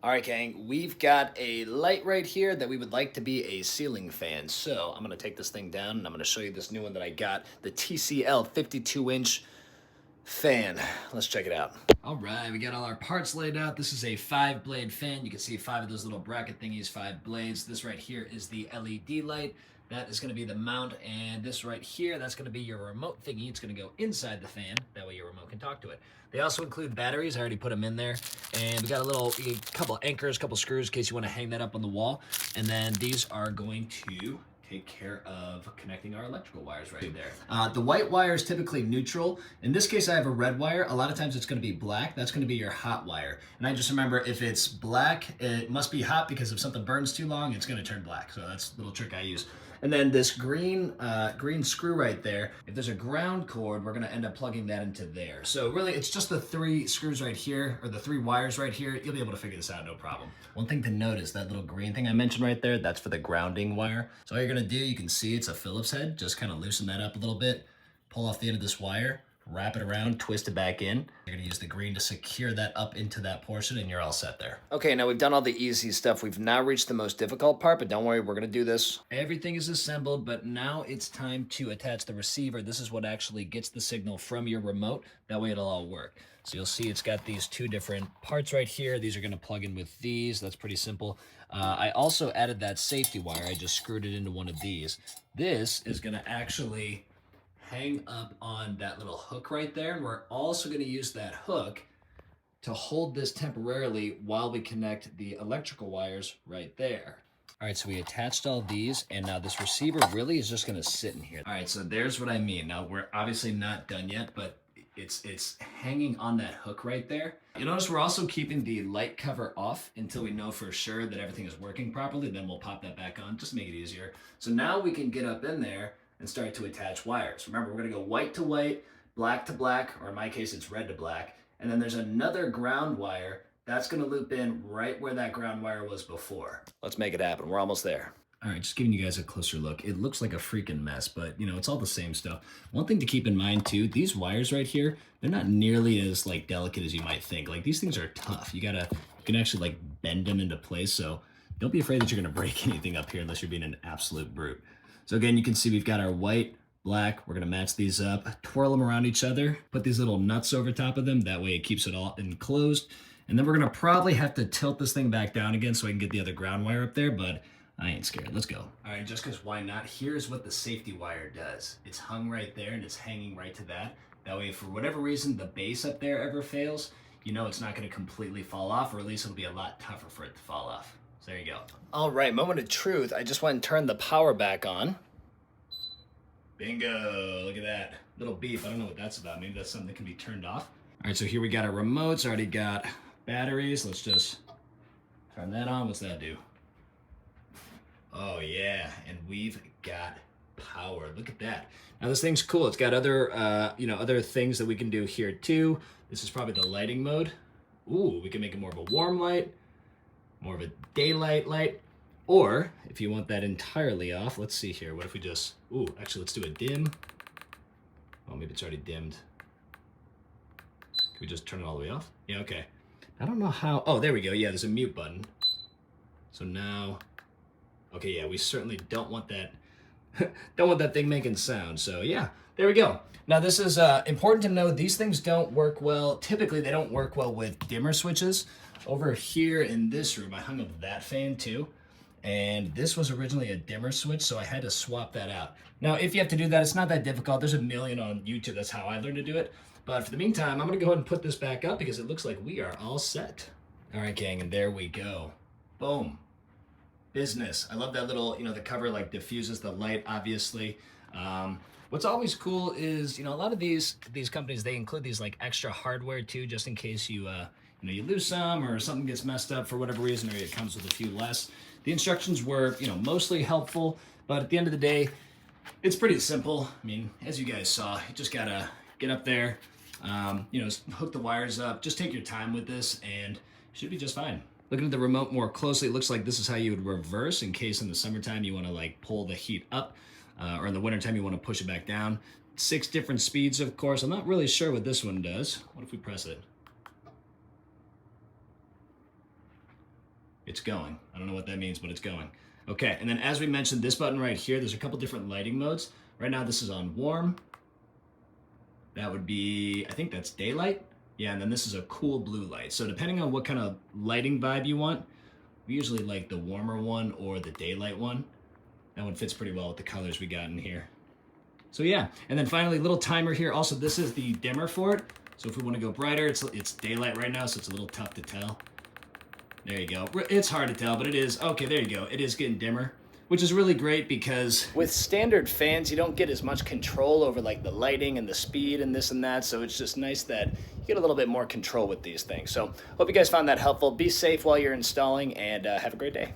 All right, gang, we've got a light right here that we would like to be a ceiling fan. So I'm gonna take this thing down and I'm gonna show you this new one that I got, the TCL 52-inch fan. Let's check it out. All right, we got all our parts laid out. This is a 5-blade fan. You can see 5 of those little bracket thingies, 5 blades. This right here is the LED light. That is going to be the mount, and this right here, that's going to be your remote thingy. It's going to go inside the fan. That way your remote can talk to it. They also include batteries. I already put them in there. And we got a couple anchors, couple screws in case you want to hang that up on the wall. And then these are going to take care of connecting our electrical wires right there. The white wire is typically neutral. In this case, I have a red wire. A lot of times it's going to be black. That's going to be your hot wire. And I just remember if it's black, it must be hot because if something burns too long, it's going to turn black. So that's a little trick I use. And then this green screw right there, if there's a ground cord, we're going to end up plugging that into there. So really, it's just the 3 screws right here, or the 3 wires right here. You'll be able to figure this out, no problem. One thing to note is that little green thing I mentioned right there, that's for the grounding wire. So all you're going to do, you can see it's a Phillips head. Just kind of loosen that up a little bit, pull off the end of this wire, wrap it around, twist it back in. You're gonna use the green to secure that up into that portion and you're all set there. Okay, now we've done all the easy stuff. We've now reached the most difficult part, but don't worry, we're gonna do this. Everything is assembled, but now it's time to attach the receiver. This is what actually gets the signal from your remote. That way it'll all work. So you'll see it's got these 2 different parts right here. These are gonna plug in with these. That's pretty simple. I also added that safety wire. I just screwed it into one of these. This is gonna actually hang up on that little hook right there. And we're also going to use that hook to hold this temporarily while we connect the electrical wires right there. All right, so we attached all these, and now this receiver really is just going to sit in here. All right, so there's what I mean. Now, we're obviously not done yet, but it's hanging on that hook right there. You notice we're also keeping the light cover off until we know for sure that everything is working properly. Then we'll pop that back on just to make it easier. So now we can get up in there and start to attach wires. Remember, we're gonna go white to white, black to black, or in my case, it's red to black. And then there's another ground wire that's gonna loop in right where that ground wire was before. Let's make it happen. We're almost there. All right, just giving you guys a closer look. It looks like a freaking mess, but it's all the same stuff. One thing to keep in mind too, these wires right here, they're not nearly as like delicate as you might think. Like these things are tough. You can actually like bend them into place. So don't be afraid that you're gonna break anything up here unless you're being an absolute brute. So again, you can see we've got our white, black. We're gonna match these up, twirl them around each other, put these little nuts over top of them. That way it keeps it all enclosed. And then we're gonna probably have to tilt this thing back down again so I can get the other ground wire up there, but I ain't scared. Let's go. All right, just because why not? Here's what the safety wire does. It's hung right there and it's hanging right to that. That way, for whatever reason, the base up there ever fails, it's not gonna completely fall off, or at least it'll be a lot tougher for it to fall off. So there you go. All right, moment of truth. I just went and turned the power back on. Bingo, look at that. Little beep, I don't know what that's about. Maybe that's something that can be turned off. All right, so here we got our remotes, already got batteries. Let's just turn that on. What's that do? Oh yeah, and we've got power. Look at that. Now this thing's cool. It's got other, other things that we can do here too. This is probably the lighting mode. Ooh, we can make it more of a warm light, more of a daylight light. Or if you want that entirely off, let's see here. What if we just, actually let's do a dim. Oh, maybe it's already dimmed. Can we just turn it all the way off? Yeah, okay. I don't know how, oh, there we go. Yeah, there's a mute button. So now, okay, yeah, we certainly don't want that, don't want that thing making sound. So yeah, there we go. Now this is important to know, these things don't work well. Typically they don't work well with dimmer switches. Over here in this room, I hung up that fan too. And this was originally a dimmer switch, so I had to swap that out. Now, if you have to do that, it's not that difficult. There's a million on YouTube. That's how I learned to do it. But for the meantime, I'm going to go ahead and put this back up because it looks like we are all set. All right, gang, and there we go. Boom. Business. I love that little, the cover like diffuses the light, obviously. What's always cool is, a lot of these companies, they include these like extra hardware too, just in case you lose some or something gets messed up for whatever reason, or it comes with a few less. The instructions were, mostly helpful, but at the end of the day, it's pretty simple. I mean, as you guys saw, you just gotta get up there, hook the wires up. Just take your time with this, and you should be just fine. Looking at the remote more closely, it looks like this is how you would reverse in case in the summertime you want to like pull the heat up, or in the wintertime you want to push it back down. 6 different speeds, of course. I'm not really sure what this one does. What if we press it? It's going. I don't know what that means, but it's going. Okay, and then as we mentioned, this button right here, there's a couple different lighting modes. Right now this is on warm. That would be, I think that's daylight. Yeah, and then this is a cool blue light. So depending on what kind of lighting vibe you want, we usually like the warmer one or the daylight one. That one fits pretty well with the colors we got in here. So yeah, and then finally, little timer here. Also, this is the dimmer for it. So if we want to go brighter, it's daylight right now, so it's a little tough to tell. There you go. It's hard to tell, but it is. Okay, there you go. It is getting dimmer, which is really great because with standard fans, you don't get as much control over like the lighting and the speed and this and that. So it's just nice that you get a little bit more control with these things. So hope you guys found that helpful. Be safe while you're installing, and have a great day.